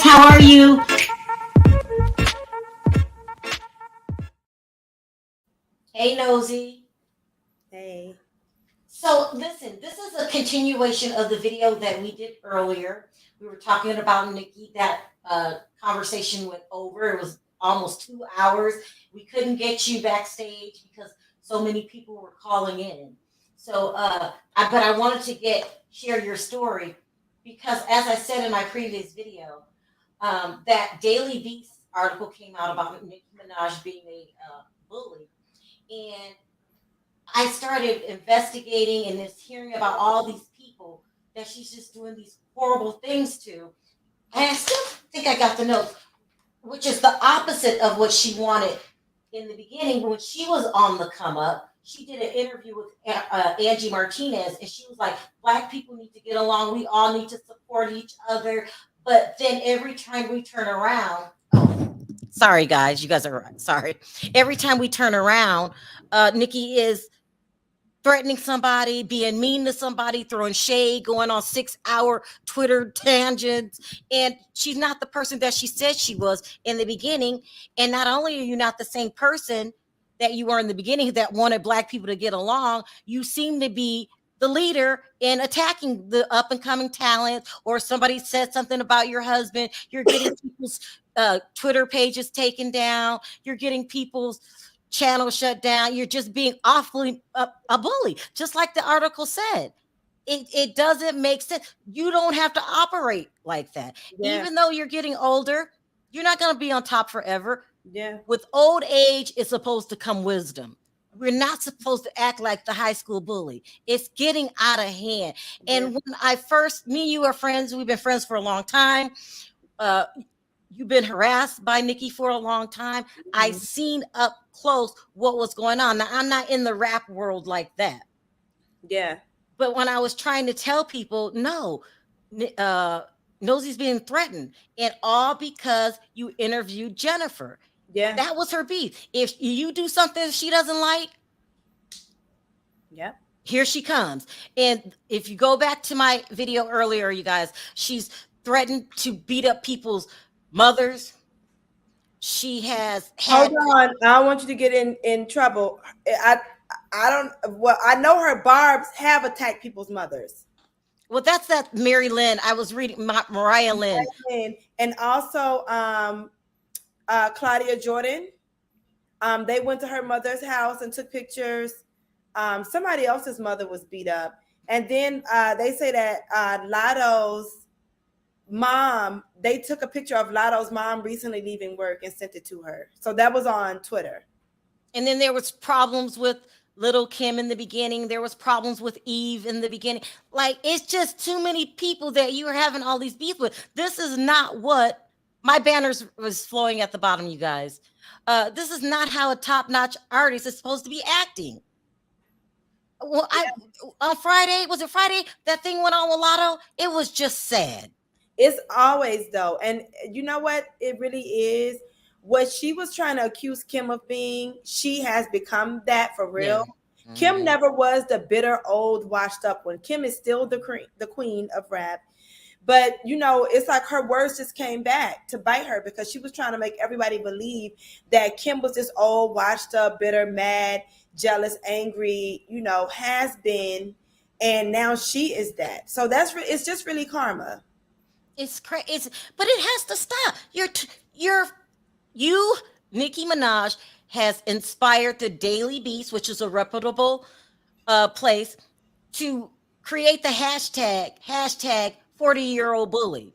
How are you? Hey, Nosey. Hey. So, listen, this is a continuation of the video that we did earlier. We were talking about Nicki. That conversation went over. It was almost 2 hours. We couldn't get you backstage because so many people were calling in. So, but I wanted to share your story because, as I said in my previous video, that Daily Beast article came out about Nicki Minaj being a bully, and I started investigating and just hearing about all these people that she's just doing these horrible things to. And I still think I got the note, which is the opposite of what she wanted in the beginning. When she was on the come up, she did an interview with Angie Martinez, and she was like, Black people need to get along. We all need to support each other. But then every time we turn around, sorry, guys, you guys are sorry. Every time we turn around, Nicki is threatening somebody, being mean to somebody, throwing shade, going on 6-hour Twitter tangents. And she's not the person that she said she was in the beginning. And not only are you not the same person that you were in the beginning that wanted Black people to get along, you seem to be the leader in attacking the up and coming talent, or somebody said something about your husband. You're getting people's Twitter pages taken down. You're getting people's channel shut down. You're just being awfully a bully, just like the article said. It doesn't make sense. You don't have to operate like that. Yeah. Even though you're getting older, you're not going to be on top forever. Yeah. With old age is supposed to come wisdom. We're not supposed to act like the high school bully. It's getting out of hand. And Yeah. when me and you are friends, we've been friends for a long time. You've been harassed by Nicki for a long time. I seen up close what was going on. Now, I'm not in the rap world like that. Yeah. But when I was trying to tell people, no, Nosey's being threatened, and all because you interviewed Jennifer. Yeah. That was her beef. If you do something she doesn't like, yeah, here she comes. And if you go back to my video earlier, you guys, she's threatened to beat up people's mothers. She has had. Hold on. I don't want you to get in trouble. I don't. Well, I know her barbs have attacked people's mothers. Well, that's that Mary Lynn. I was reading Mariah Lynn. And also Claudia Jordan. They went to her mother's house and took pictures. Somebody else's mother was beat up. And then they say that Lotto's mom, they took a picture of Lotto's mom recently leaving work and sent it to her. So that was on Twitter. And then there was problems with Little Kim in the beginning. There was problems with Eve in the beginning. Like, it's just too many people that you are having all these beef with. This is not what my banners was flowing at the bottom, you guys. This is not how a top-notch artist is supposed to be acting. Well, on Friday, was it Friday? That thing went on with Lotto. It was just sad. It's always though. And you know what? It really is. What she was trying to accuse Kim of being, she has become that for real. Yeah. Kim never was the bitter, old, washed up one. Kim is still the queen of rap. But, you know, it's like her words just came back to bite her because she was trying to make everybody believe that Kim was this old, washed up, bitter, mad, jealous, angry, you know, has been. And now she is that. So it's just really karma. It's crazy, but it has to stop. Nicki Minaj has inspired the Daily Beast, which is a reputable place, to create the hashtag 40-year-old bully.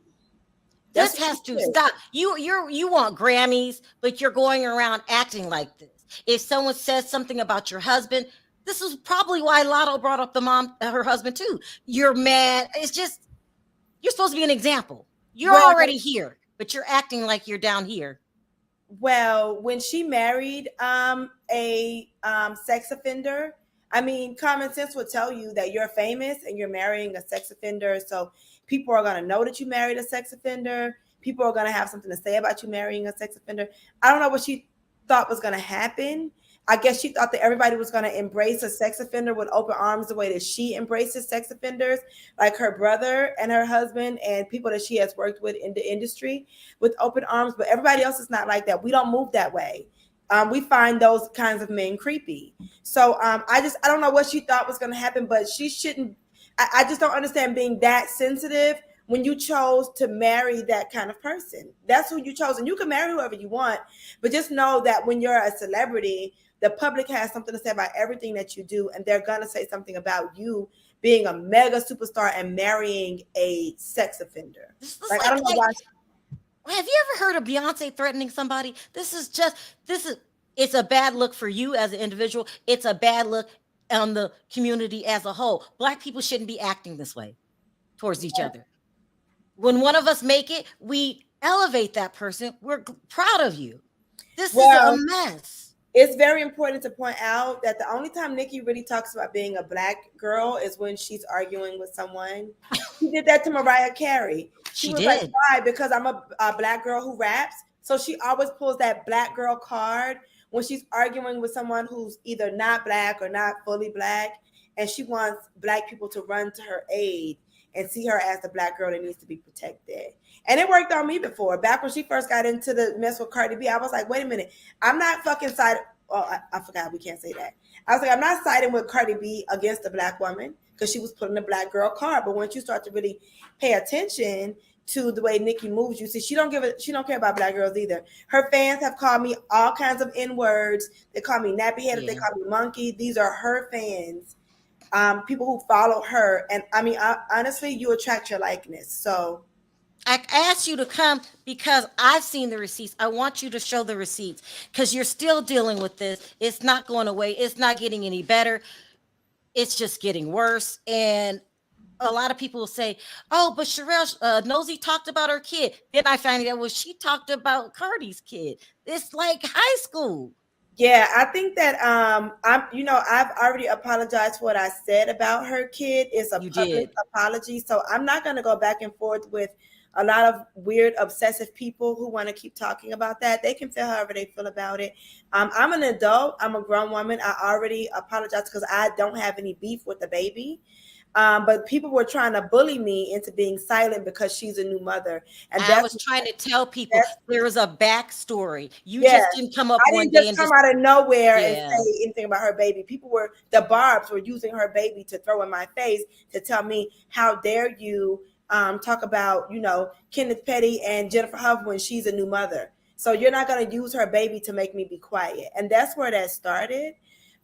This has to stop. You want Grammys, but you're going around acting like this. If someone says something about your husband, this is probably why Lotto brought up her husband too. You're mad. It's just, you're supposed to be an example. You're already here, but you're acting like you're down here. Well, when she married a sex offender, I mean, common sense would tell you that you're famous and you're marrying a sex offender. So people are going to know that you married a sex offender. People are going to have something to say about you marrying a sex offender. I don't know what she thought was going to happen. I guess she thought that everybody was going to embrace a sex offender with open arms the way that she embraces sex offenders, like her brother and her husband and people that she has worked with in the industry with open arms. But everybody else is not like that. We don't move that way. We find those kinds of men creepy. So I don't know what she thought was going to happen, but she shouldn't. I just don't understand being that sensitive when you chose to marry that kind of person. That's who you chose, and you can marry whoever you want, but just know that when you're a celebrity, the public has something to say about everything that you do, and they're gonna say something about you being a mega superstar and marrying a sex offender. Like I don't know why. Have you ever heard of Beyonce threatening somebody? It's a bad look for you as an individual. It's a bad look on the community as a whole. Black people shouldn't be acting this way towards each other. When one of us make it, we elevate that person. We're proud of you. This is a mess. It's very important to point out that the only time Nicki really talks about being a black girl is when she's arguing with someone. She did that to Mariah Carey. She was like, why? Because I'm a black girl who raps. So she always pulls that black girl card when she's arguing with someone who's either not black or not fully black. And she wants black people to run to her aid and see her as the black girl that needs to be protected. And it worked on me before. Back when she first got into the mess with Cardi B, I was like, wait a minute. I'm not fucking siding. Oh, I forgot we can't say that. I was like, I'm not siding with Cardi B against a black woman because she was putting a black girl card. But once you start to really pay attention to the way Nicki moves, you see she don't care about black girls either. Her fans have called me all kinds of N-words. They call me nappy headed. They call me monkey. These are her fans. People who follow her. And I mean, honestly, you attract your likeness. So I asked you to come because I've seen the receipts. I want you to show the receipts because you're still dealing with this. It's not going away. It's not getting any better. It's just getting worse. And a lot of people will say, oh, but Sherelle, Nosey talked about her kid. Then I find out, well, she talked about Cardi's kid. It's like high school. Yeah, I think that I've already apologized for what I said about her kid. It's a public apology. So I'm not going to go back and forth with a lot of weird, obsessive people who want to keep talking about that. They can feel however they feel about it. I'm an adult. I'm a grown woman. I already apologized because I don't have any beef with the baby. But people were trying to bully me into being silent because she's a new mother. And I was trying to tell people there was a backstory. You just didn't come up one day and come out of nowhere and say anything about her baby. The Barbs were using her baby to throw in my face to tell me, how dare you talk about, Kenneth Petty and Jennifer Huff when she's a new mother. So you're not going to use her baby to make me be quiet. And that's where that started.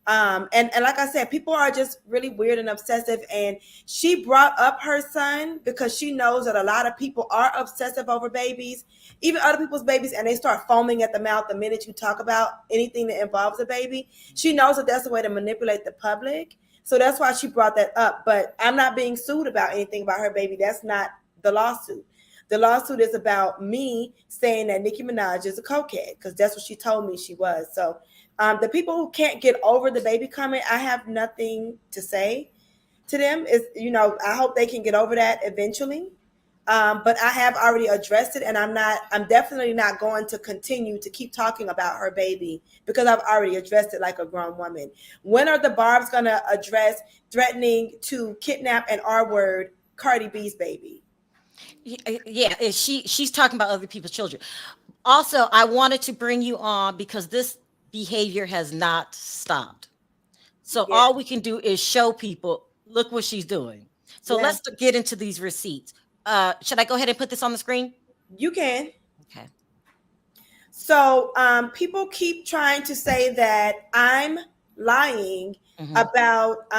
And like I said, people are just really weird and obsessive. And she brought up her son because she knows that a lot of people are obsessive over babies, even other people's babies, and they start foaming at the mouth the minute you talk about anything that involves a baby. She knows that that's a way to manipulate the public. So that's why she brought that up. But I'm not being sued about anything about her baby. That's not the lawsuit. The lawsuit is about me saying that Nicki Minaj is a cokehead because that's what she told me she was. So the people who can't get over the baby comment, I have nothing to say to them. I hope they can get over that eventually. But I have already addressed it, and I'm definitely not going to continue to keep talking about her baby because I've already addressed it like a grown woman. When are the Barbs going to address threatening to kidnap and R-word Cardi B's baby? Yeah, she's talking about other people's children. Also, I wanted to bring you on because this behavior has not stopped. So all we can do is show people, look what she's doing. So let's get into these receipts. Should I go ahead and put this on the screen? You can. Okay. So people keep trying to say that I'm lying about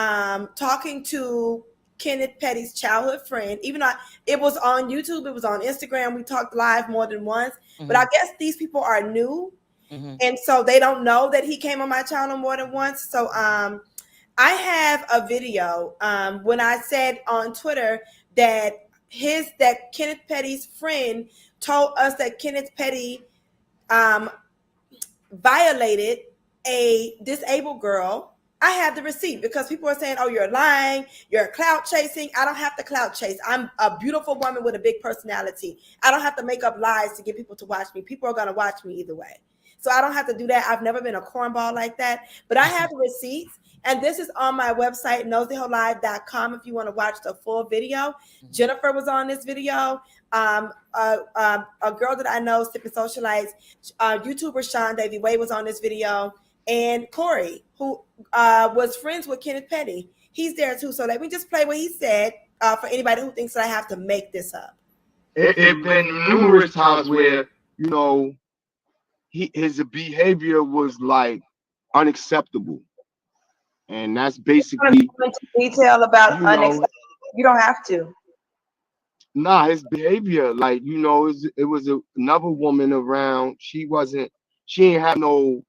talking to Kenneth Petty's childhood friend. Even though it was on YouTube, it was on Instagram. We talked live more than once. But I guess these people are new. And so they don't know that he came on my channel more than once. So I have a video when I said on Twitter that Kenneth Petty's friend told us that Kenneth Petty violated a disabled girl. I have the receipt because people are saying, oh, you're lying, you're clout chasing. I don't have to clout chase. I'm a beautiful woman with a big personality. I don't have to make up lies to get people to watch me. People are going to watch me either way. so I don't have to do that. I've never been a cornball like that, but I have the receipts. And this is on my website, noseyheauxlive.com, if you want to watch the full video. Jennifer was on this video. A girl that I know, Sipping Socialites, YouTuber Sean Davy Way was on this video. And Corey, who was friends with Kenneth Petty, he's there too. So let me just play what he said for anybody who thinks that I have to make this up. It been numerous times where, you know, his behavior was like unacceptable. And that's basically go into detail about unacceptable. You don't have to. Nah, his behavior, like, you know, it was another woman around. She ain't have no,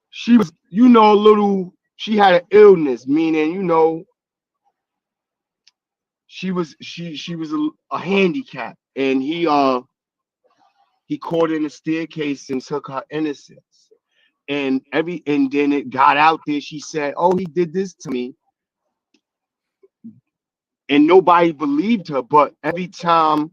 she was, you know, she had an illness, meaning, you know, she was a handicap, and he caught her in a staircase and took her innocence. And then it got out there. She said, "Oh, he did this to me," and nobody believed her. But every time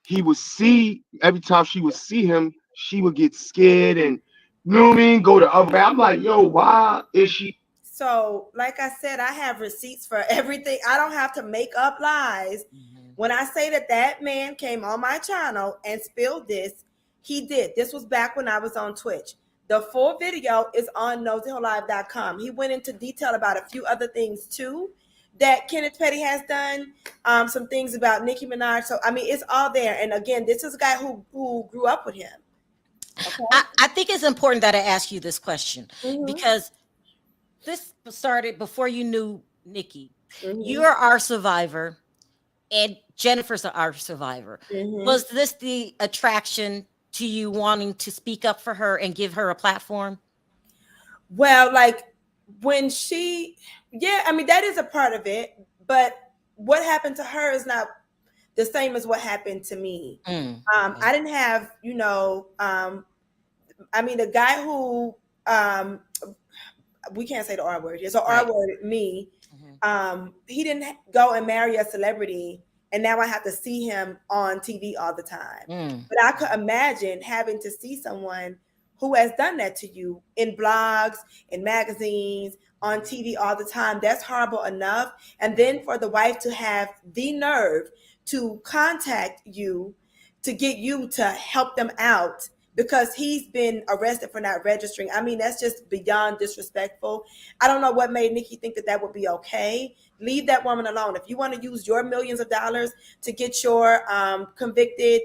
she would see him, she would get scared and, you know what I mean, go the other way. I'm like, yo, why is she? So, like I said, I have receipts for everything. I don't have to make up lies. When I say that man came on my channel and spilled this, he did. This was back when I was on Twitch. The full video is on noseyheauxlive.com. He went into detail about a few other things too that Kenneth Petty has done, some things about Nicki Minaj. So, I mean, it's all there. And again, this is a guy who grew up with him. Okay? I think it's important that I ask you this question because this started before you knew Nicki. You're our survivor and Jennifer's our survivor. Was this the attraction to you wanting to speak up for her and give her a platform? Well, like when I mean, that is a part of it, but what happened to her is not the same as what happened to me. I didn't have, you know, I mean, the guy who, we can't say the R word. It's an R word, me. He didn't go and marry a celebrity, and now I have to see him on TV all the time. But I could imagine having to see someone who has done that to you in blogs, in magazines, on TV all the time. That's horrible enough. And then for the wife to have the nerve to contact you to get you to help them out because he's been arrested for not registering. I mean, that's just beyond disrespectful. I don't know what made Nicki think that would be okay. Leave that woman alone. If you want to use your millions of dollars to get your convicted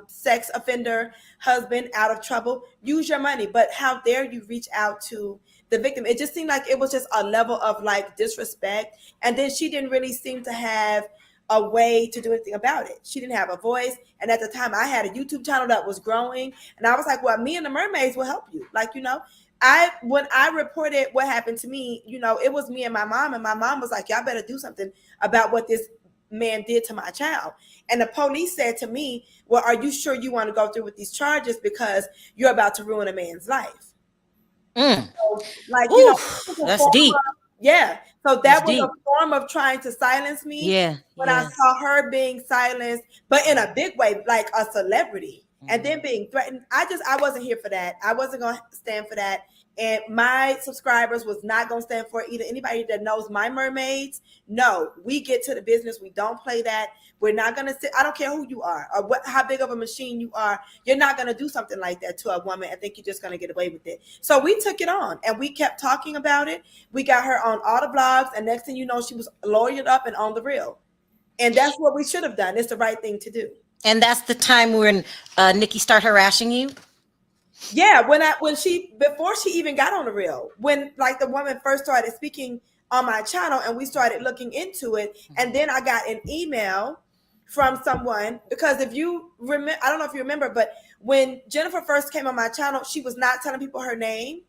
sex offender husband out of trouble, use your money. But how dare you reach out to the victim? It just seemed like it was just a level of like disrespect. And then she didn't really seem to have a way to do anything about it. She didn't have a voice. And at the time I had a YouTube channel that was growing. And I was like, well, me and the mermaids will help you. Like, you know, when I reported what happened to me, you know, it was me and my mom was like, y'all better do something about what this man did to my child. And the police said to me, well, are you sure you want to go through with these charges because you're about to ruin a man's life? So, like, you know, that's deep. Yeah. So that was a form of trying to silence me. When I saw her being silenced, but in a big way, like a celebrity, and then being threatened. I wasn't here for that. I wasn't going to stand for that. And my subscribers was not going to stand for it either. Anybody that knows my mermaids, no, we get to the business. We don't play that. We're not going to sit. I don't care who you are or how big of a machine you are. You're not going to do something like that to a woman and think you're just going to get away with it. So we took it on and we kept talking about it. We got her on all the blogs. And next thing you know, she was lawyered up and on the real. And that's what we should have done. It's the right thing to do. And that's the time when Nicki started harassing you? Yeah, before she even got on the reel, when like the woman first started speaking on my channel and we started looking into it, and then I got an email from someone, because if you remember, I don't know if you remember, but when Jennifer first came on my channel, she was not telling people her name.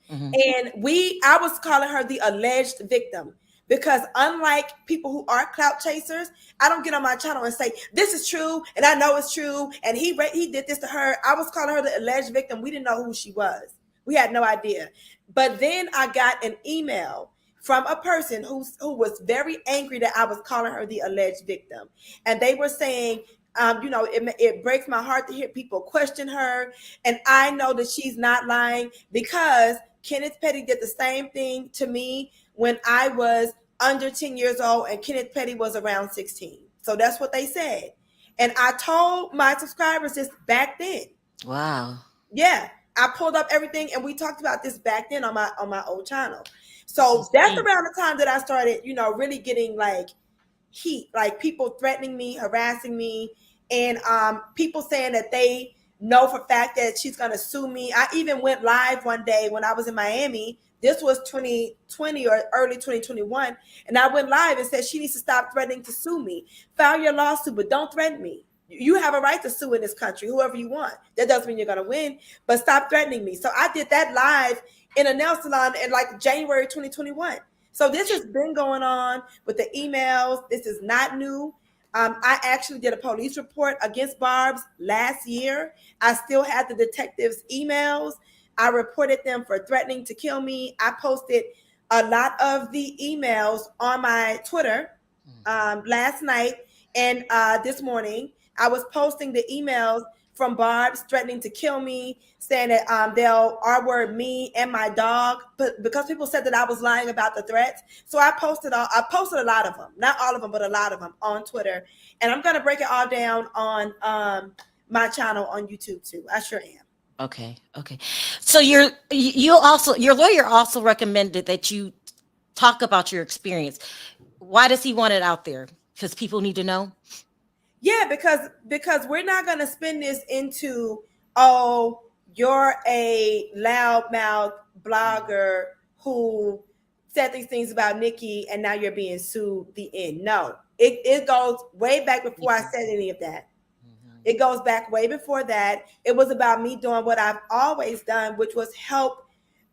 And I was calling her the alleged victim. Because unlike people who are clout chasers, I don't get on my channel and say, this is true, and I know it's true, and he did this to her. I was calling her the alleged victim. We didn't know who she was. We had no idea. But then I got an email from a person who was very angry that I was calling her the alleged victim. And they were saying, it breaks my heart to hear people question her. And I know that she's not lying because Kenneth Petty did the same thing to me when I was under 10 years old and Kenneth Petty was around 16. So that's what they said. And I told my subscribers this back then. Wow. Yeah. I pulled up everything and we talked about this back then on my old channel. So that's around the time that I started, really getting like heat, like people threatening me, harassing me, and people saying that they know for a fact that she's going to sue me. I even went live one day when I was in Miami. This was 2020 or early 2021. And I went live and said she needs to stop threatening to sue me. File your lawsuit, but don't threaten me. You have a right to sue in this country, whoever you want. That doesn't mean you're going to win, but stop threatening me. So I did that live in a nail salon in like January 2021. So this has been going on with the emails. This is not new. I actually did a police report against Barb's last year. I still had the detectives' emails. I reported them for threatening to kill me. I posted a lot of the emails on my Twitter last night and this morning. I was posting the emails from Barb's threatening to kill me, saying that they'll R-word me and my dog, but because people said that I was lying about the threats. So I posted a lot of them, not all of them, but a lot of them on Twitter. And I'm going to break it all down on my channel on YouTube too. I sure am. Okay. So your lawyer also recommended that you talk about your experience. Why does he want it out there? Because people need to know. Yeah, because we're not going to spin this into, oh, you're a loudmouth blogger who said these things about Nicki and now you're being sued. The end. No, it goes way back before I said any of that. It goes back way before that. It was about me doing what I've always done, which was help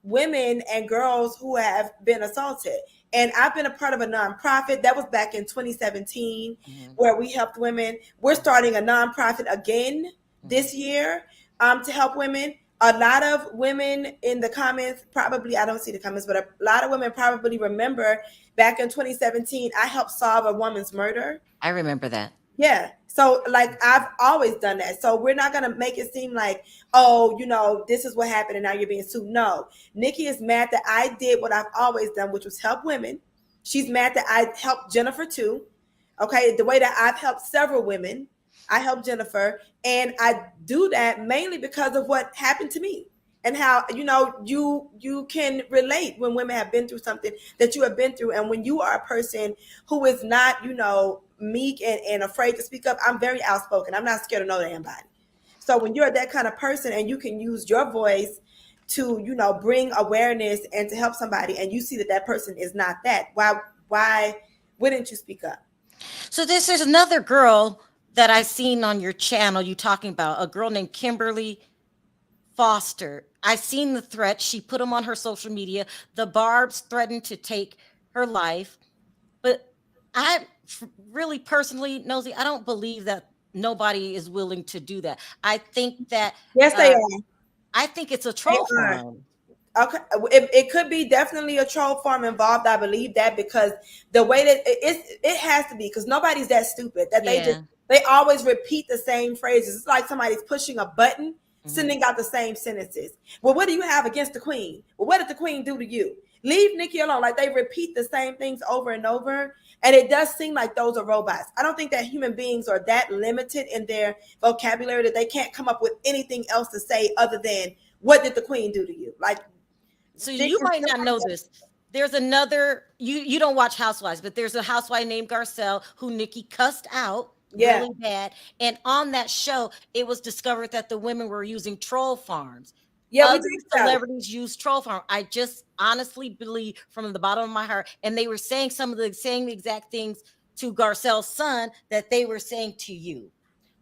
women and girls who have been assaulted. And I've been a part of a nonprofit that was back in 2017 where we helped women. We're starting a nonprofit again this year to help women. A lot of women in the comments, probably, I don't see the comments, but a lot of women probably remember back in 2017, I helped solve a woman's murder. I remember that. Yeah. So like I've always done that. So we're not going to make it seem like, oh, this is what happened and now you're being sued. No, Nicki is mad that I did what I've always done, which was help women. She's mad that I helped Jennifer too. Okay. The way that I've helped several women, I helped Jennifer, and I do that mainly because of what happened to me. And how, you can relate when women have been through something that you have been through. And when you are a person who is not, meek and afraid to speak up, I'm very outspoken. I'm not scared of no damn body. So when you're that kind of person and you can use your voice to, bring awareness and to help somebody, and you see that person is not that, why wouldn't you speak up? So there's another girl that I seen on your channel, you talking about a girl named Kimberly Foster. I seen the threat. She put them on her social media. The Barbs threatened to take her life. But I really personally, Nosey, I don't believe that nobody is willing to do that. I think that yes, they are. I think it's a troll farm. Okay, it could be definitely a troll farm involved. I believe that because the way that it has to be, because nobody's that stupid that they always repeat the same phrases. It's like somebody's pushing a button, sending out the same sentences. Well, what do you have against the queen? Well, what did the queen do to you? Leave Nicki alone. Like they repeat the same things over and over. And it does seem like those are robots. I don't think that human beings are that limited in their vocabulary that they can't come up with anything else to say other than, what did the queen do to you? Like, so you might not know this. There's another, you don't watch Housewives, but there's a housewife named Garcelle who Nicki cussed out really bad. And on that show, it was discovered that the women were using troll farms. Yeah, other celebrities use troll farm. I just honestly believe from the bottom of my heart, and they were saying the exact things to Garcelle's son that they were saying to you.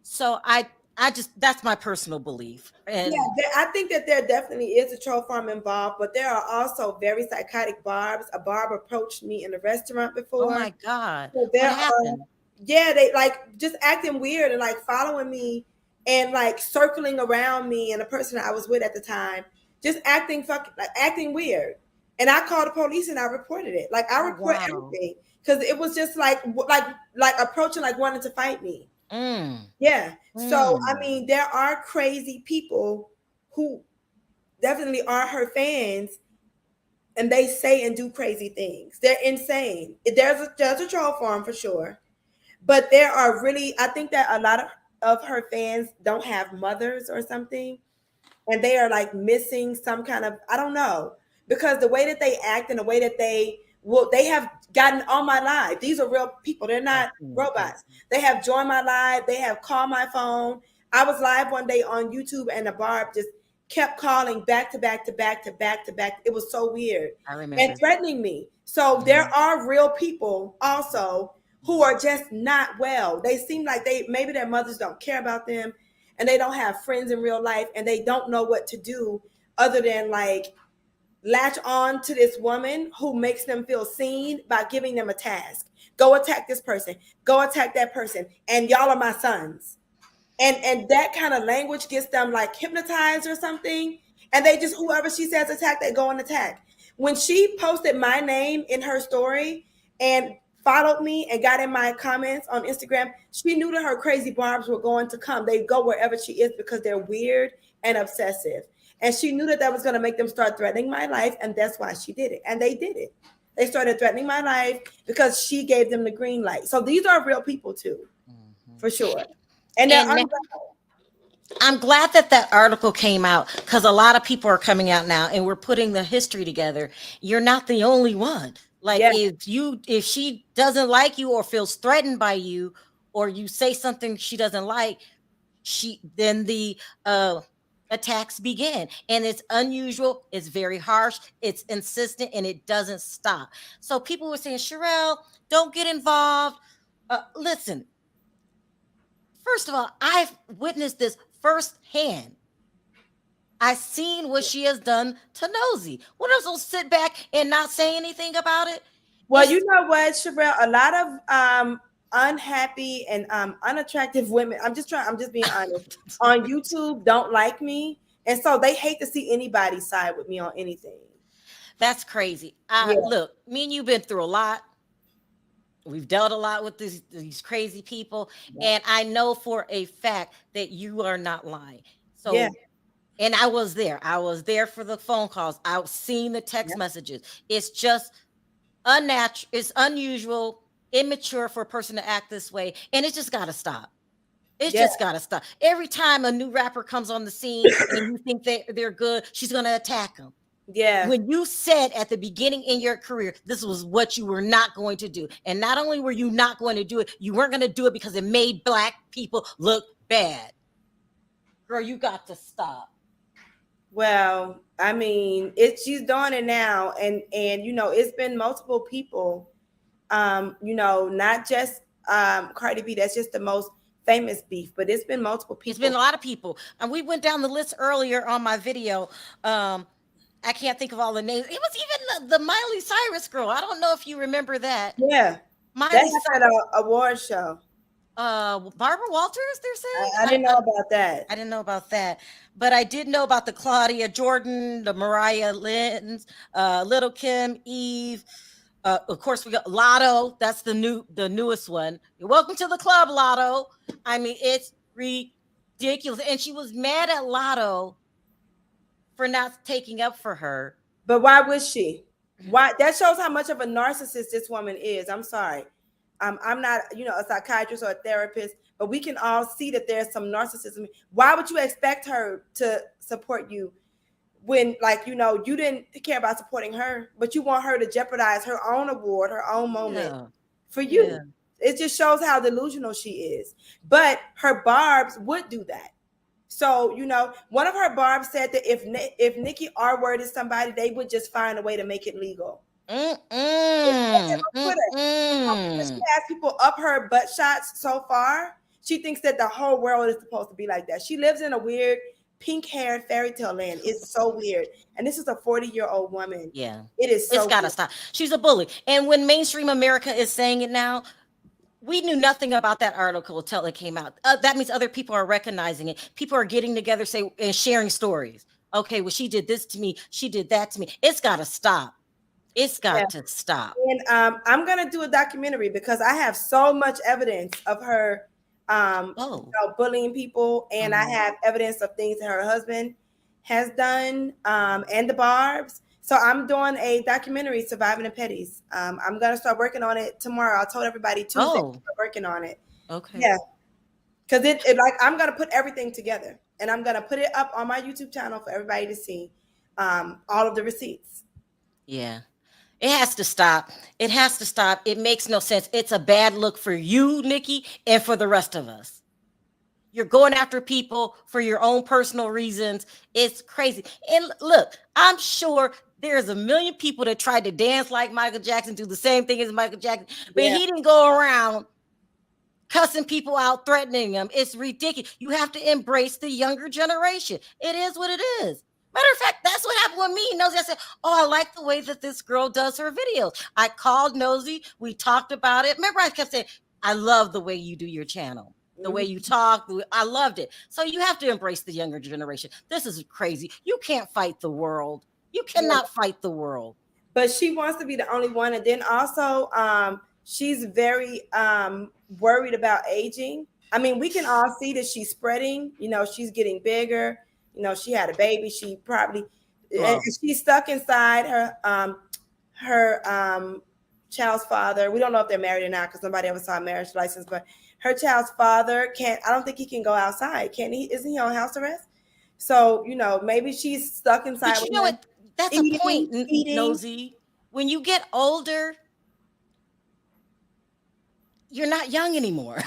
So I just, that's my personal belief. And yeah, I think that there definitely is a troll farm involved, but there are also very psychotic Barbs. A Barb approached me in a restaurant before. Oh my God. So what happened? They like just acting weird and like following me and like circling around me and the person I was with at the time, just acting weird. And I called the police and I reported it. Like I Oh, report wow. everything because it was just like approaching, like wanting to fight me. Mm, Yeah. So I mm. mean, there are crazy people who definitely are her fans, and they say and do crazy things. They're insane. There's a troll farm for sure, but there are really, I think that a lot of her fans don't have mothers or something, and they are like missing some kind of, I don't know, because the way that they act and the way that they have gotten on my live. These are real people. They're I've not seen it. Yes. robots. They have joined my live. They have called my phone. I was live one day on YouTube and the barb just kept calling back to back to back to back to back. It was so weird I and remember. threatening me. So there Mhm. are real people also who are just not well. They seem like maybe their mothers don't care about them, and they don't have friends in real life, and they don't know what to do other than like latch on to this woman who makes them feel seen by giving them a task. Go attack this person. Go attack that person. And y'all are my sons. And that kind of language gets them like hypnotized or something. And they just, whoever she says attack, they go and attack. When she posted my name in her story and followed me and got in my comments on Instagram, she knew that her crazy barbs were going to come. They go wherever she is because they're weird and obsessive. And she knew that that was going to make them start threatening my life. And that's why she did it. And they did it. They started threatening my life because she gave them the green light. So these are real people too, Mhm. for sure. And they're And I'm glad that that article came out because a lot of people are coming out now and we're putting the history together. You're not the only one. Like yeah, if she doesn't like you or feels threatened by you, or you say something she doesn't like, then the attacks begin. And it's unusual, it's very harsh, it's insistent, and it doesn't stop. So people were saying, Sherelle, don't get involved. Listen, first of all, I've witnessed this firsthand. I seen what she has done to Nosy. What else will sit back and not say anything about it? well, It's you know what, Sherelle, a lot of unhappy and unattractive women, I'm just being honest, on YouTube don't like me. And so they hate to see anybody side with me on anything. that's crazy. Yeah, Look, me and you've been through a lot. We've dealt a lot with these crazy people, yeah, and I know for a fact that you are not lying. yeah, So, and I was there. I was there for the phone calls. I've seen the text yeah. messages. It's just unnatural. It's unusual, immature for a person to act this way, and it just got to stop. It's Yeah. just got to stop. Every time a new rapper comes on the scene and you think they're good, she's going to attack them. Yeah. When you said at the beginning in your career, this was what you were not going to do. And not only were you not going to do it, you weren't going to do it because it made Black people look bad. Girl, you got to stop. Well, I mean, it's she's doing it now, and it's been multiple people. Not just Cardi B. That's just the most famous beef, but it's been multiple It's been people. a lot of people. And we went down the list earlier on my video. Um, I can't think of all the names. It was even the Miley Cyrus girl. I don't know if you remember that. Yeah, that Miley happened at a award show. Barbara Walters, they're saying. I didn't know about that. I didn't know about that, but I did know about the Claudia Jordan, the Mariah Lynn's, Little Kim, Eve. Of course, we got Lotto. That's the newest one. You're welcome to the club, Lotto. I mean, it's ridiculous, and she was mad at Lotto for not taking up for her. But why would she? Why? That shows how much of a narcissist this woman is. I'm sorry. I'm not, a psychiatrist or a therapist, but we can all see that there's some narcissism. Why would you expect her to support you when, like, you didn't care about supporting her, but you want her to jeopardize her own award, her own moment Yeah, for yeah. you? It just shows how delusional she is. But her barbs would do that. So, one of her barbs said that if Nikki R worded somebody, they would just find a way to make it legal. Mm-mm, Twitter. She mm-mm. has people up her butt shots so far. She thinks that the whole world is supposed to be like that. She lives in a weird pink-haired fairy tale land. It's so weird. And this is a 40-year-old woman. Yeah, It is it's so got to weird. stop. She's a bully, and when mainstream America is saying it now, we knew nothing about that article until it came out. That means other people are recognizing it. People are getting together, say, and sharing stories. Okay, well, she did this to me. She did that to me. It's got to stop. It's got to stop. And I'm gonna do a documentary because I have so much evidence of her bullying people, and I have evidence of things that her husband has done, and the Barbs. So I'm doing a documentary, Surviving the Petties. I'm gonna start working on it tomorrow. I told everybody Tuesday to start working on it. Okay. Yeah. Because it like I'm gonna put everything together, and I'm gonna put it up on my YouTube channel for everybody to see, all of the receipts. Yeah. It has to stop. It has to stop. It makes no sense. It's a bad look for you, Nicki, and for the rest of us. You're going after people for your own personal reasons. It's crazy. And look, I'm sure there's a million people that tried to dance like Michael Jackson, do the same thing as Michael Jackson, but he didn't go around cussing people out, threatening them. It's ridiculous. You have to embrace the younger generation. It is what it is. Matter of fact, that's what happened with me. Nosey, I said, oh, I like the way that this girl does her videos. I called Nosey. We talked about it. Remember, I kept saying, I love the way you do your channel, the way you talk. I loved it. So you have to embrace the younger generation. This is crazy. You can't fight the world. You cannot fight the world. But she wants to be the only one. And then also, she's very worried about aging. I mean, we can all see that she's spreading. You know, she's getting bigger. You know, she had a baby. She probably and she's stuck inside her child's father. We don't know if they're married or not because nobody ever saw a marriage license. But her child's father can't. I don't think he can go outside. Can he? Isn't he on house arrest? So you know, maybe she's stuck inside. But you know what? That's a point, Nosey. When you get older, you're not young anymore.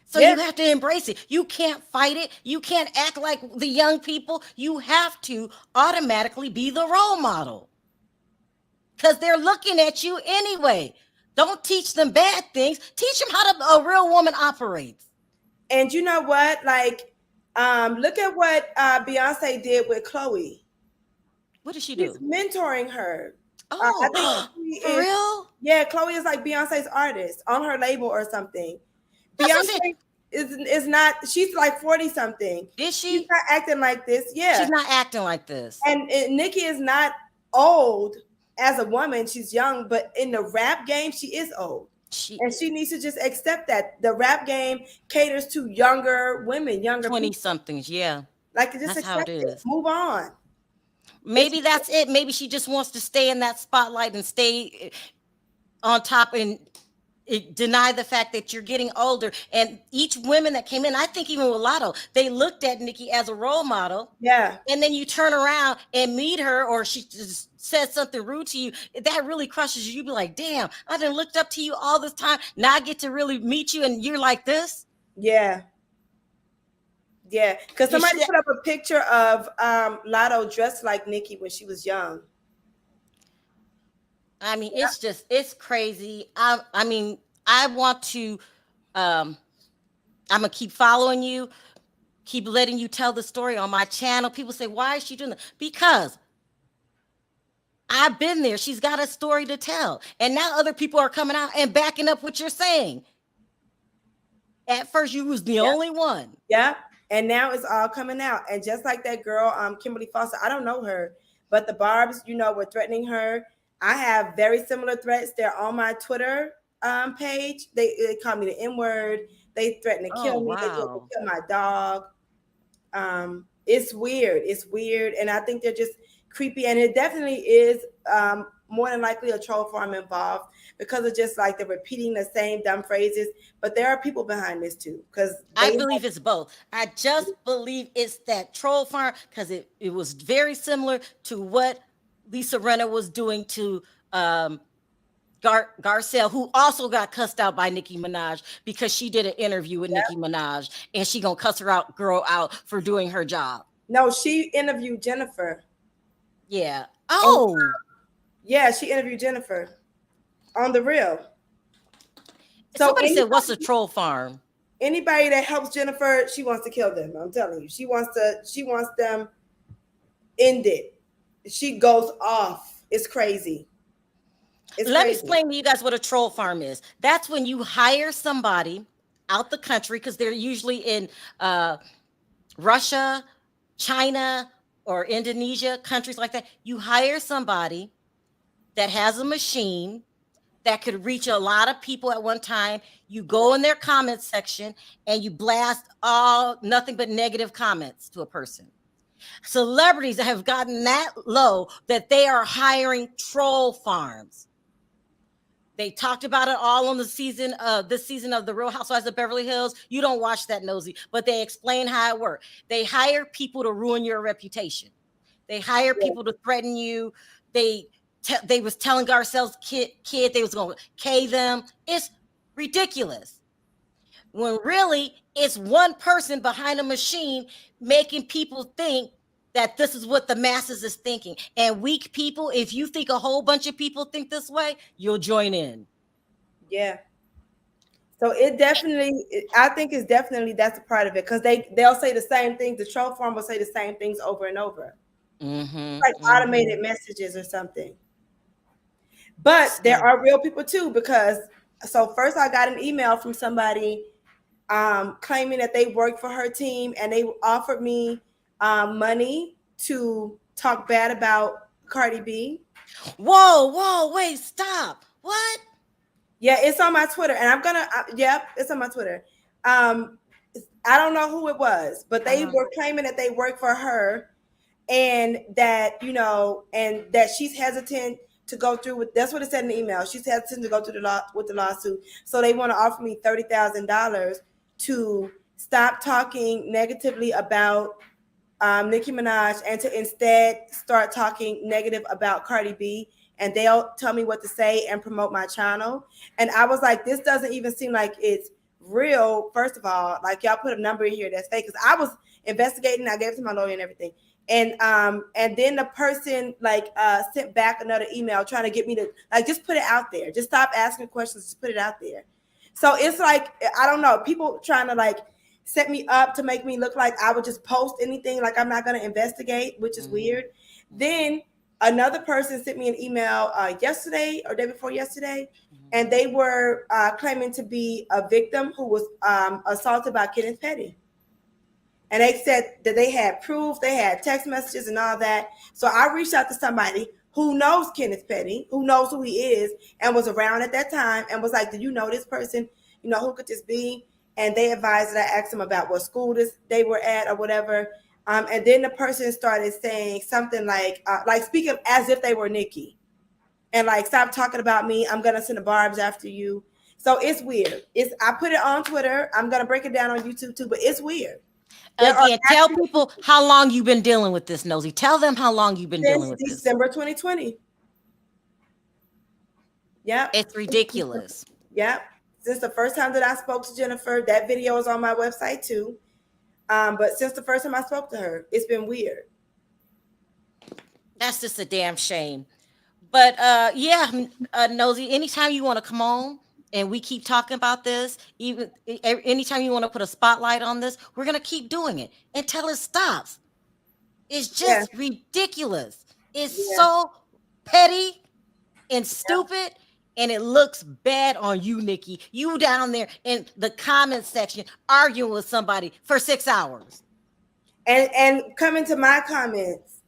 So you have to embrace it. You can't fight it. You can't act like the young people. You have to automatically be the role model because they're looking at you anyway. Don't teach them bad things. Teach them how a real woman operates. And you know what? Like, look at what Beyonce did with Chloe. What did she do? She's mentoring her. Oh, for real? Yeah, Chloe is like Beyonce's artist on her label or something. Beyonce is not. She's like 40 something. Is she? She's not acting like this. Yeah, she's not acting like this. And Nicki is not old as a woman. She's young, but in the rap game, she is old. And she needs to just accept that the rap game caters to younger women, younger 20-somethings. Yeah, like just that's how it is. Move on. Maybe that's it. Maybe she just wants to stay in that spotlight and stay on top and deny the fact that you're getting older. And each woman that came in, I think even with Lotto, they looked at Nicki as a role model. Yeah. And then you turn around and meet her, or she just said something rude to you. That really crushes you. You'd be like, damn, I done looked up to you all this time. Now I get to really meet you and you're like this. Yeah. Yeah, because somebody put up a picture of Lotto dressed like Nicki when she was young. I mean, it's crazy. I mean, I want to, I'm going to keep following you, keep letting you tell the story on my channel. People say, why is she doing that? Because I've been there. She's got a story to tell. And now other people are coming out and backing up what you're saying. At first, you was the only one. Yeah. And now it's all coming out. And just like that girl, Kimberly Foster, I don't know her, but the Barbs, you know, were threatening her. I have very similar threats. They're on my Twitter page. They call me the N-word. They threaten to kill me. They threaten to kill my dog. It's weird. It's weird. And I think they're just creepy. And it definitely is more than likely a troll farm involved because of just like they're repeating the same dumb phrases. But there are people behind this too. Because I believe it's both. I just believe it's that troll farm because it was very similar to what Lisa Rinna was doing to Garcelle, who also got cussed out by Nicki Minaj because she did an interview with Nicki Minaj and she gonna cuss her girl out for doing her job. No, she interviewed Jennifer. Yeah. Oh. Yeah, she interviewed Jennifer on The Real. So somebody said, what's a troll farm? Anybody that helps Jennifer, she wants to kill them. I'm telling you. She wants them ended. She goes off. It's crazy. Let me explain to you guys what a troll farm is. That's when you hire somebody out the country, because they're usually in Russia, China, or Indonesia, countries like that. You hire somebody that has a machine that could reach a lot of people at one time. You go in their comment section and you blast all nothing but negative comments to a person. Celebrities have gotten that low that they are hiring troll farms. They talked about it all on the season of this season of The Real Housewives of Beverly Hills. You don't watch that, Nosy, but they explain how it works. They hire people to ruin your reputation. They hire people to threaten you. They was telling ourselves kid they was going to K them. It's ridiculous. When really it's one person behind a machine making people think that this is what the masses is thinking. And weak people, if you think a whole bunch of people think this way, you'll join in. Yeah. So it definitely, I think it's definitely that's a part of it, because they'll say the same things. The troll farm will say the same things over and over, like automated messages or something. But there are real people too, because so first I got an email from somebody claiming that they worked for her team and they offered me money to talk bad about Cardi B. Whoa, wait, stop. What? Yeah, it's on my Twitter, and I'm gonna. It's on my Twitter. I don't know who it was, but they were claiming that they work for her, and that and that she's hesitant to go through with. That's what it said in the email. She's hesitant to go through with the lawsuit, so they want to offer me $30,000 to stop talking negatively about Nicki Minaj and to instead start talking negative about Cardi B. And they'll tell me what to say and promote my channel. And I was like, this doesn't even seem like it's real. First of all, like y'all put a number in here that's fake. Because I was investigating, I gave it to my lawyer and everything. And then the person sent back another email trying to get me to just put it out there. Just stop asking questions, just put it out there. So it's like, I don't know, people trying to set me up to make me look like I would just post anything, like I'm not going to investigate, which is weird. Then another person sent me an email yesterday or day before yesterday, and they were claiming to be a victim who was assaulted by Kenneth Petty. And they said that they had proof, they had text messages and all that. So I reached out to somebody who knows Kenneth Petty, who knows who he is, and was around at that time, and was like, do you know this person? Who could this be? And they advised that I asked them about what school they were at or whatever. And then the person started saying something like speaking as if they were Nicki, and stop talking about me. I'm gonna send the barbs after you. So it's weird. I put it on Twitter. I'm gonna break it down on YouTube too, but it's weird. Again, tell people how long you've been dealing with this, Nosy. Tell them how long you've been dealing with this. December 2020. Yeah, it's ridiculous. Yeah, since the first time that I spoke to Jennifer, that video is on my website too. But since the first time I spoke to her, it's been weird. That's just a damn shame. But Nosy, anytime you want to come on and we keep talking about this, even anytime you want to put a spotlight on this, we're going to keep doing it until it stops. It's just ridiculous. It's so petty and stupid. And it looks bad on you, Nicki. You down there in the comment section arguing with somebody for 6 hours. And coming to my comments.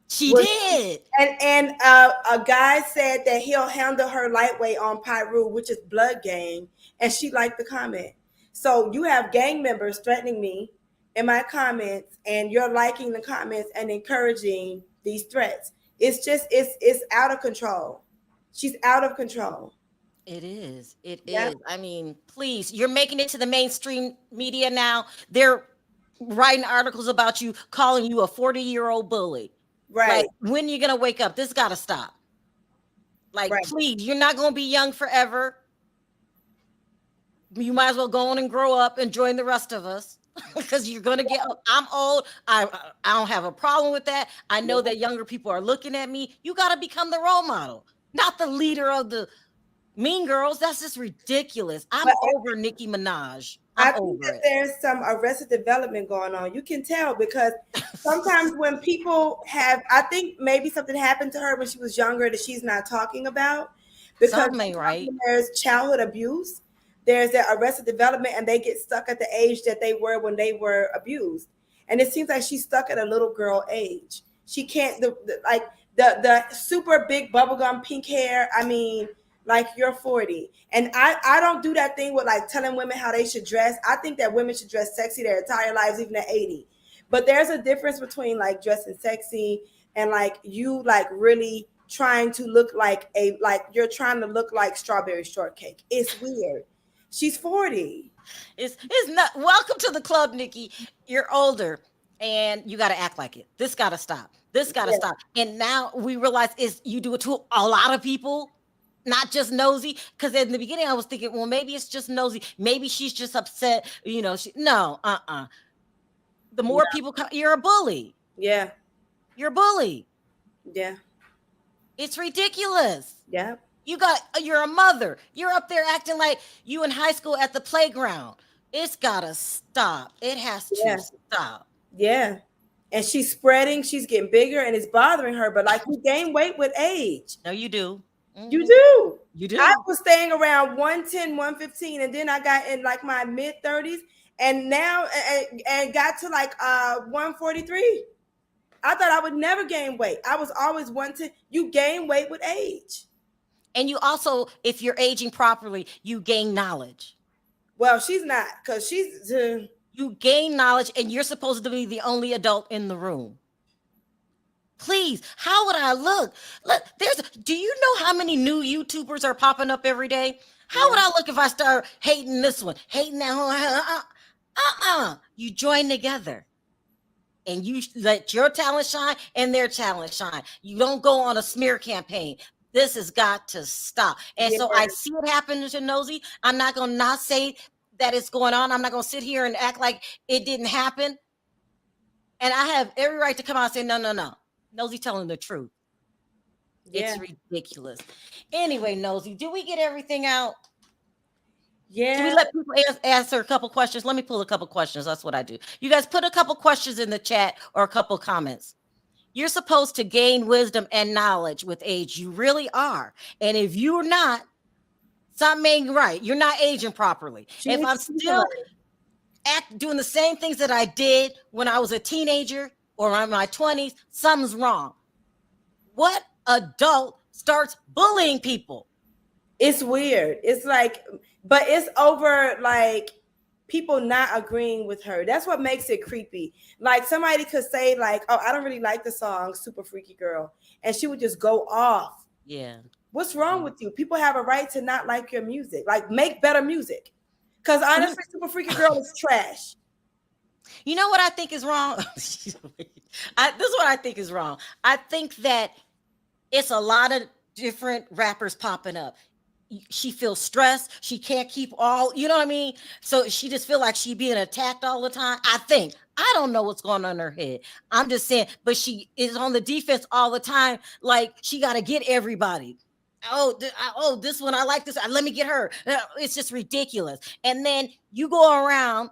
She did. And a guy said that he'll handle her lightweight on Pyru, which is blood gang. And she liked the comment. So you have gang members threatening me in my comments, and you're liking the comments and encouraging these threats. It's just, it's out of control. She's out of control. It is. It is. I mean, please, you're making it to the mainstream media now. They're writing articles about you, calling you a 40-year-old bully. Right. When are you going to wake up? This got to stop. Please, you're not going to be young forever. You might as well go on and grow up and join the rest of us. Because you're going to get, I'm old. I don't have a problem with that. I know that younger people are looking at me. You got to become the role model. Not the leader of the Mean Girls. That's just ridiculous. I'm over Nicki Minaj. I think that there's some Arrested Development going on. You can tell because sometimes when people I think maybe something happened to her when she was younger that she's not talking about. Because there's childhood abuse. There's that Arrested Development, and they get stuck at the age that they were when they were abused. And it seems like she's stuck at a little girl age. She can't, the super big bubblegum pink hair. I mean, like you're 40. And I don't do that thing with like telling women how they should dress. I think that women should dress sexy their entire lives, even at 80. But there's a difference between like dressing sexy and like you like really trying to look like you're trying to look like strawberry shortcake. It's weird. She's 40. It's not. Welcome to the club, Nicki. You're older and you got to act like it. This got to stop. This got to stop. And now we realize you do it to a lot of people, not just Nosey. Because in the beginning I was thinking, well, maybe it's just Nosey. Maybe she's just upset. No. The more people come, you're a bully. Yeah. You're a bully. Yeah. It's ridiculous. Yeah. You're a mother. You're up there acting like you in high school at the playground. It's gotta stop. It has to stop. Yeah. And she's spreading, she's getting bigger, and it's bothering her. But like you gain weight with age. No, you do. Mm-hmm. You do. You do. I was staying around 110, 115, and then I got in like my mid 30s, and now and got to like 143. I thought I would never gain weight. I was always 110. You gain weight with age. And you also, if you're aging properly, you gain knowledge. Well, she's not, because she's... You gain knowledge, and you're supposed to be the only adult in the room. Please, how would I look? Look, do you know how many new YouTubers are popping up every day? How would I look if I start hating this one, hating that one? You join together. And you let your talent shine and their talent shine. You don't go on a smear campaign. This has got to stop. And so I see what happened to Nosey. I'm not going to not say that it's going on. I'm not going to sit here and act like it didn't happen. And I have every right to come out and say, no. Nosey telling the truth. Yeah. It's ridiculous. Anyway, Nosey, do we get everything out? Yeah. Do we let people answer a couple questions? Let me pull a couple questions. That's what I do. You guys put a couple questions in the chat or a couple comments. You're supposed to gain wisdom and knowledge with age. You really are. And if you're not, something ain't right. You're not aging properly. If I'm still doing the same things that I did when I was a teenager or in my 20s, something's wrong. What adult starts bullying people? It's weird. It's like, but it's over like people not agreeing with her. That's what makes it creepy. Like somebody could say like, oh, I don't really like the song Super Freaky Girl. And she would just go off. Yeah. What's wrong with you? People have a right to not like your music. Like make better music. Because honestly, Super Freaky Girl is trash. You know what I think is wrong? This is what I think is wrong. I think that it's a lot of different rappers popping up. She feels stressed. She can't keep all, you know what I mean? So she just feel like she being attacked all the time. I don't know what's going on in her head. I'm just saying, but she is on the defense all the time. Like she got to get everybody. Oh, this one, I like this. Let me get her. It's just ridiculous. And then you go around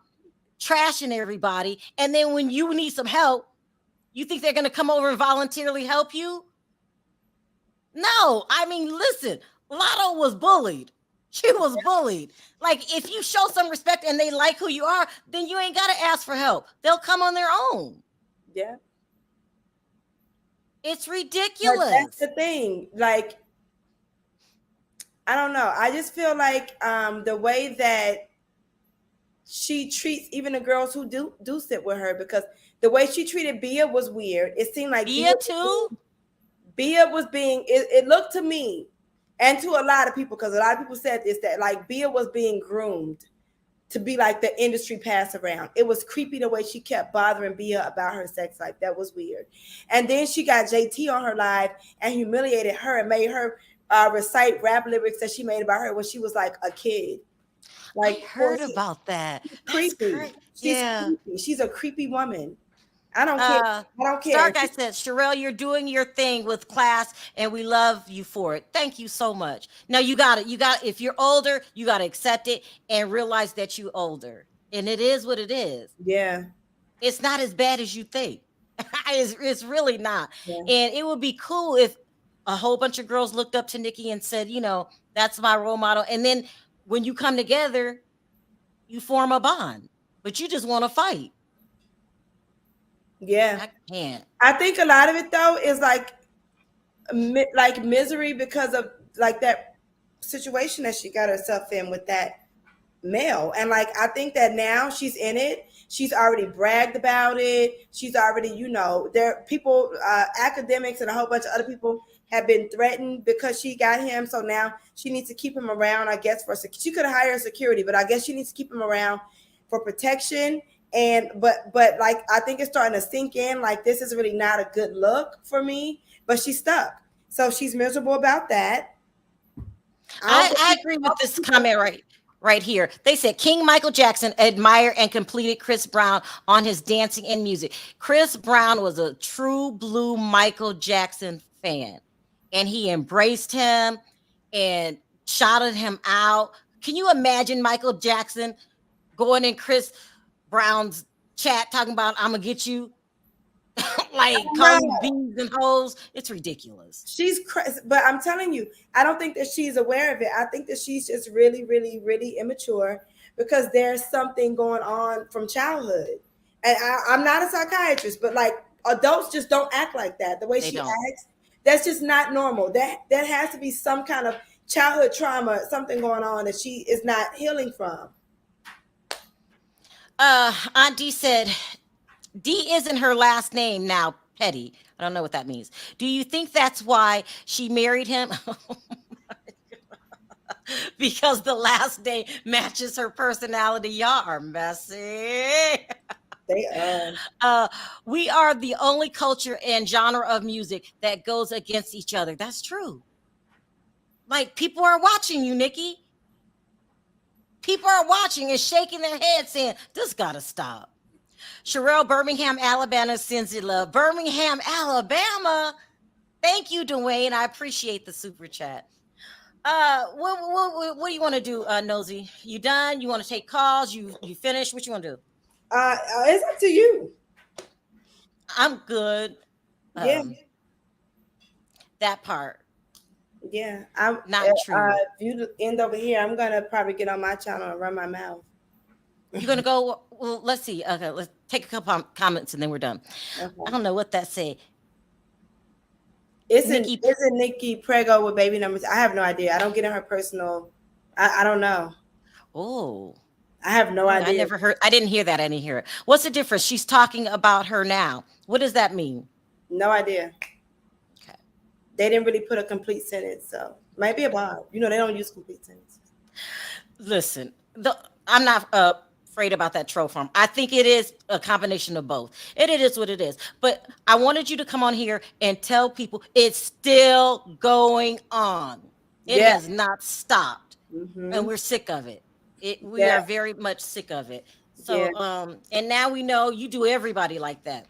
trashing everybody. And then when you need some help, you think they're going to come over and voluntarily help you? No, I mean, listen, Lotto was bullied. She was bullied. Like, if you show some respect and they like who you are, then you ain't got to ask for help. They'll come on their own. Yeah. It's ridiculous. But that's the thing. Like, I don't know. I just feel like the way that she treats even the girls who do sit with her, because the way she treated Bia was weird. It seemed like Bia too? Bia was being, it looked to me, and to a lot of people, because a lot of people said this, that like Bia was being groomed to be like the industry pass around. It was creepy the way she kept bothering Bia about her sex life. That was weird. And then she got JT on her live and humiliated her and made her recite rap lyrics that she made about her when she was like a kid. Like, I heard about that. Creepy. Creepy. She's a creepy woman. I don't care. I don't care. Star Guy said, Sherelle, you're doing your thing with class and we love you for it. Thank you so much. Now you got it. If you're older, you got to accept it and realize that you're older. And it is what it is. Yeah. It's not as bad as you think. It's really not. Yeah. And it would be cool if a whole bunch of girls looked up to Nicki and said, that's my role model. And then when you come together, you form a bond, but you just want to fight. Yeah. I can't. I think a lot of it though is like like misery because of like that situation that she got herself in with that male. And like I think that now she's in it. She's already bragged about it. She's already, there people, academics and a whole bunch of other people have been threatened because she got him. So now she needs to keep him around, I guess, she could have hired security, but I guess she needs to keep him around for protection. And but like I think it's starting to sink in, like this is really not a good look for me, but she's stuck. So she's miserable about that. I agree with this comment right here. They said King Michael Jackson admired and completed Chris Brown on his dancing and music. Chris Brown was a true blue Michael Jackson fan, and he embraced him and shouted him out. Can you imagine Michael Jackson going in Chris Brown's chat talking about "I'm gonna get you"? Like calling bees and hoes? It's ridiculous. She's crazy, but I'm telling you, I don't think that she's aware of it. I think that she's just really, really, really immature because there's something going on from childhood. And I'm not a psychiatrist, but like adults just don't act like that. The way she acts, that's just not normal. That has to be some kind of childhood trauma, something going on that she is not healing from. Aunt D said, D isn't her last name now, Petty. I don't know what that means. Do you think that's why she married him? Because the last name matches her personality. Y'all are messy. They are. We are the only culture and genre of music that goes against each other. That's true. Like people are watching you, Nicki. People are watching and shaking their heads saying, this gotta stop. Sherelle, Birmingham, Alabama sends you love. Birmingham, Alabama. Thank you, Dwayne. I appreciate the super chat. What do you want to do, Nosey? You done? You want to take calls? You finished? What you want to do? It's up to you. I'm good. Yeah. That part. Yeah. I'm not true. If you end over here, I'm gonna probably get on my channel and run my mouth. You're gonna go. Well, let's see. Okay, let's take a couple comments and then we're done. Okay. I don't know what that say. Isn't Nicki Prego with baby numbers? I have no idea. I don't get in her personal. I don't know. Oh, I have no idea. I never heard. I didn't hear that. I didn't hear it. What's the difference? She's talking about her now. What does that mean? No idea. Okay. They didn't really put a complete sentence, so might be a Bob. They don't use complete sentences. Listen, I'm not afraid about that troll farm. I think it is a combination of both. It is what it is. But I wanted you to come on here and tell people it's still going on. It has not stopped. Mm-hmm. And we're sick of it. We are very much sick of it. So and now we know you do everybody like that.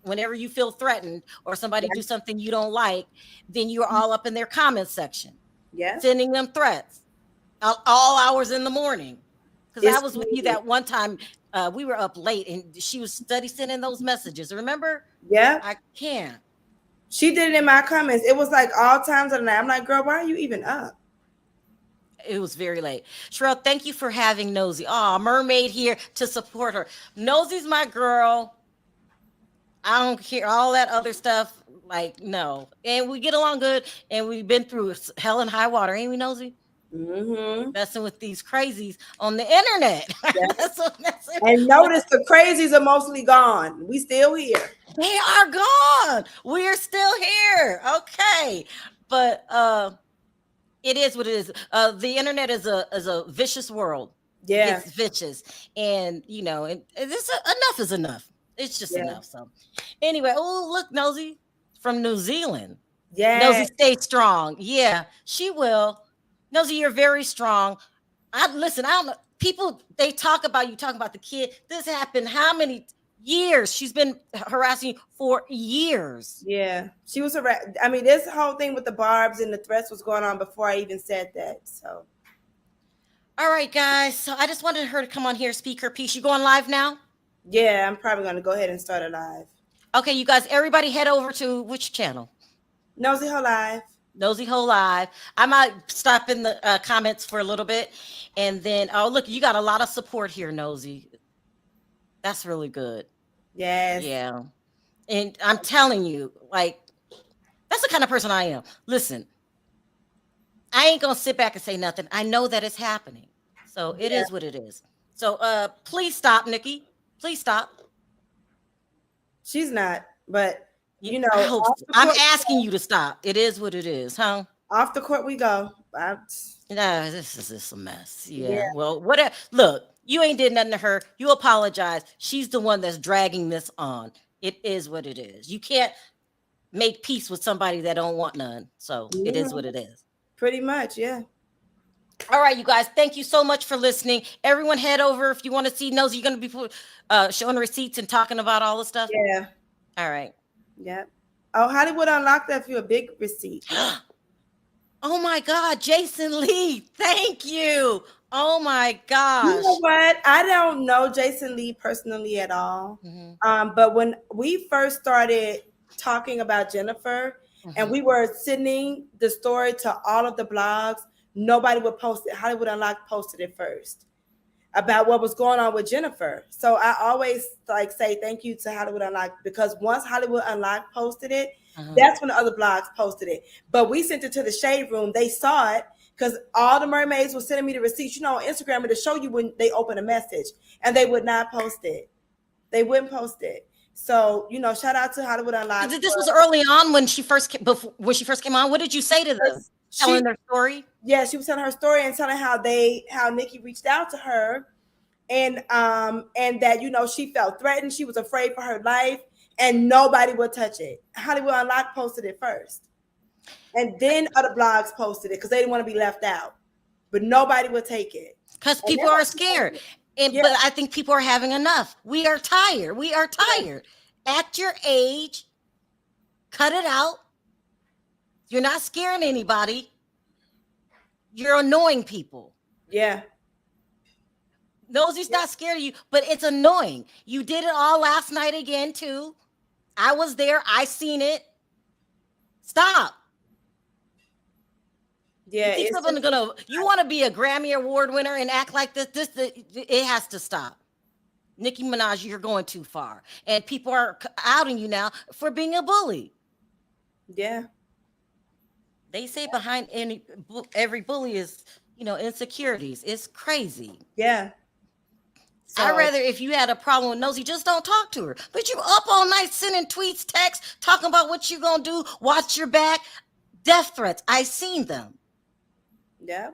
Whenever you feel threatened or somebody do something you don't like, then you're all up in their comment section. Yeah. Sending them threats all hours in the morning. Because I was with you that one time. We were up late and she was sending those messages. Remember? Yeah. I can't. She did it in my comments. It was like all times of the night. I'm like, girl, why are you even up? It was very late. Sherelle, thank you for having Nosey. Oh, Mermaid here to support her. Nosey's my girl. I don't hear all that other stuff. Like, no. And we get along good. And we've been through hell and high water. Ain't we, Nosey? Mm-hmm. Messing with these crazies on the internet. Yes. And notice the crazies are mostly gone. We still here. They are gone. We're still here. Okay. But it is what it is. The internet is a vicious world. Yeah. It's vicious. And and this enough is enough. It's just enough. So anyway, look, Nosey from New Zealand. Yeah. Nosey, stay strong. Yeah, she will. Nosey, you're very strong. I don't know. People, they talk about the kid. This happened how many years? She's been harassing you for years. Yeah. She was I mean, this whole thing with the barbs and the threats was going on before I even said that. So. All right, guys. So I just wanted her to come on here, speak her piece. You going live now? Yeah, I'm probably going to go ahead and start it live. Okay, you guys, everybody head over to which channel? Nosey Heaux Live. Nosey Heaux Live. I might stop in the comments for a little bit. And then, look, you got a lot of support here, Nosey. That's really good. Yes. Yeah. And I'm telling you, like, That's the kind of person I am. Listen, I ain't gonna sit back and say nothing. I know that it's happening. So it is what it is. So please stop, Nicki. Please stop. She's not, but you know, I hope I'm asking you to stop. It is what it is, huh? Off the court we go. No, this is just a mess. Yeah. Well, whatever. Look, you ain't did nothing to her. You apologize. She's the one that's dragging this on. It is what it is. You can't make peace with somebody that don't want none. So it is what it is. Pretty much, yeah. All right, you guys. Thank you so much for listening. Everyone, head over if you want to see Nosey. You're going to be showing receipts and talking about all the stuff. Yeah. All right. Yep. Oh, Hollywood Unlocked that for you a big receipt. Oh my God, Jason Lee. Thank you. Oh my gosh. You know what? I don't know Jason Lee personally at all. But when we first started talking about Jennifer and we were sending the story to all of the blogs, nobody would post it. Hollywood Unlocked posted it first about what was going on with Jennifer. So I always say thank you to Hollywood Unlocked, because once Hollywood Unlocked posted it, that's when the other blogs posted it. But we sent it to the Shade Room. They saw it because all the mermaids were sending me the receipts. You know, on Instagram, to show you when they open a message, and they would not post it. They wouldn't post it. So, you know, shout out to Hollywood Unlocked. This was early on when she first came on. What did you say to them? Telling their story? Yeah, she was telling her story and telling how Nicki reached out to her, and that, you know, she felt threatened. She was afraid for her life, and nobody would touch it. Hollywood Unlocked posted it first, and then other blogs posted it because they didn't want to be left out. But nobody would take it because people are scared. But I think people are having enough. We are tired. We are tired. At your age, cut it out. You're not scaring anybody. You're annoying people. Yeah. Nosey's not scared of you, but it's annoying. You did it all last night again, too. I was there. I seen it. Stop. Yeah. You want to be a Grammy Award winner and act like this? It has to stop. Nicki Minaj, you're going too far. And people are outing you now for being a bully. Yeah. They say behind every bully is, you know, insecurities. It's crazy. Yeah. So, I'd rather, if you had a problem with Nosey, just don't talk to her. But you up all night sending tweets, texts, talking about what you gonna do, watch your back, death threats. I seen them. Yeah.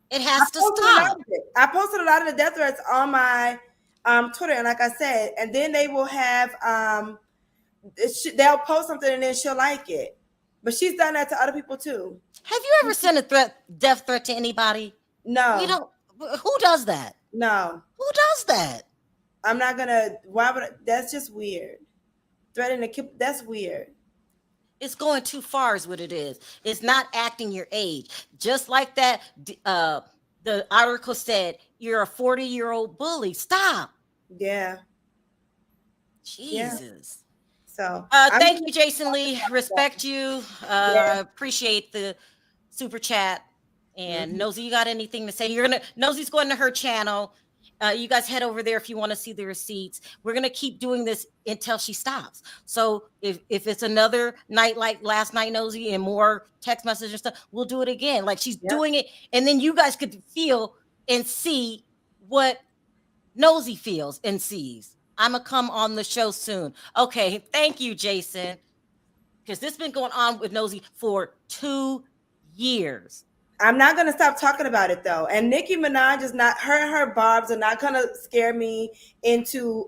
It has to stop. I posted a lot of the death threats on my Twitter, and like I said, and then they will have they'll post something and then she'll like it. But she's done that to other people too. Have you ever sent a death threat to anybody? No. You don't. Who does that? No. Who does that? I'm not gonna. Why would that's just weird. Threatening to keep. That's weird. It's going too far is what it is. It's not acting your age. Just like that, the article said, you're a 40-year-old bully. Stop. Yeah. Jesus. Yeah. So thank you, Jason Lee. Respect you. I appreciate the super chat. And Nosey, you got anything to say? Nosey's going to her channel. You guys head over there if you want to see the receipts. We're going to keep doing this until she stops. So if it's another night like last night, Nosey, and more text messages and stuff, we'll do it again. Like she's doing it. And then you guys could feel and see what Nosey feels and sees. I'm going to come on the show soon. Okay. Thank you, Jason. Because this has been going on with Nosey for 2 years. I'm not going to stop talking about it though. And Nicki Minaj is not, her barbs are not going to scare me into,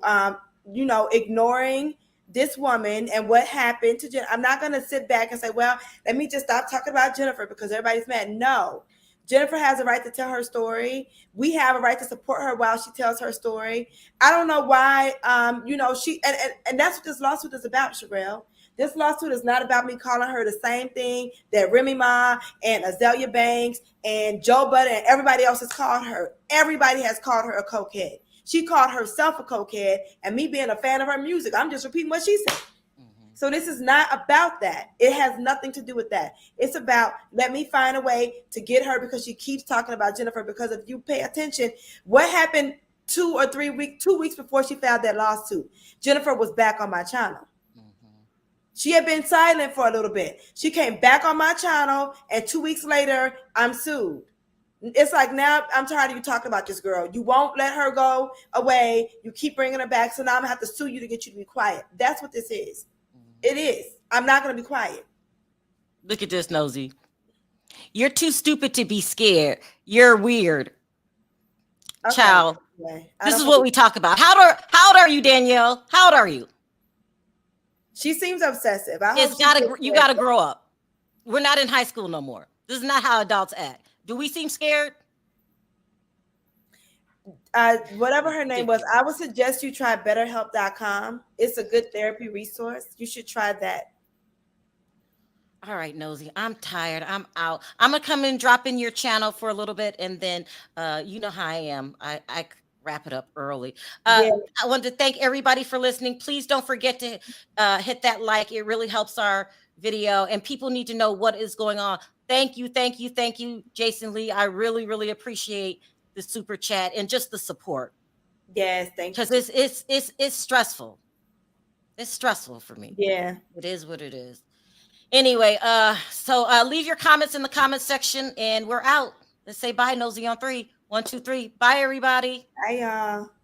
ignoring this woman and what happened to Jennifer. I'm not going to sit back and say, well, let me just stop talking about Jennifer because everybody's mad. No, Jennifer has a right to tell her story. We have a right to support her while she tells her story. I don't know why, she, and that's what this lawsuit is about, Sherelle. This lawsuit is not about me calling her the same thing that Remy Ma and Azalea Banks and Joe Budden and everybody else has called her. Everybody has called her a cokehead. She called herself a cokehead, and me being a fan of her music, I'm just repeating what she said. Mm-hmm. So this is not about that. It has nothing to do with that. It's about, let me find a way to get her because she keeps talking about Jennifer. Because if you pay attention, what happened 2 weeks before she filed that lawsuit? Jennifer was back on my channel. She had been silent for a little bit. She came back on my channel, and 2 weeks later, I'm sued. It's like, now I'm tired of you talking about this girl. You won't let her go away. You keep bringing her back. So now I'm going to have to sue you to get you to be quiet. That's what this is. It is. I'm not going to be quiet. Look at this, Nosey. You're too stupid to be scared. You're weird. Okay. Child. Okay. This is what we talk about. How old are you, Danielle? How old are you? She seems obsessive. You gotta grow up. We're not in high school no more. This is not how adults act. Do we seem scared? Whatever her name was, I would suggest you try BetterHelp.com. It's a good therapy resource. You should try that. All right, Nosey, I'm tired. I'm out. I'm gonna come and drop in your channel for a little bit, and then you know how I am. I wrap it up early. I want to thank everybody for listening. Please don't forget to hit that like. It really helps our video, and people need to know what is going on. Thank you, Jason Lee. I really, really appreciate the super chat and just the support. Yes, thank you. Because it's stressful. It's stressful for me. Yeah, it is what it is. Anyway, so leave your comments in the comment section, and we're out. Let's say bye, Nosey, on 3. 1, 2, 3. Bye, everybody. Bye, y'all.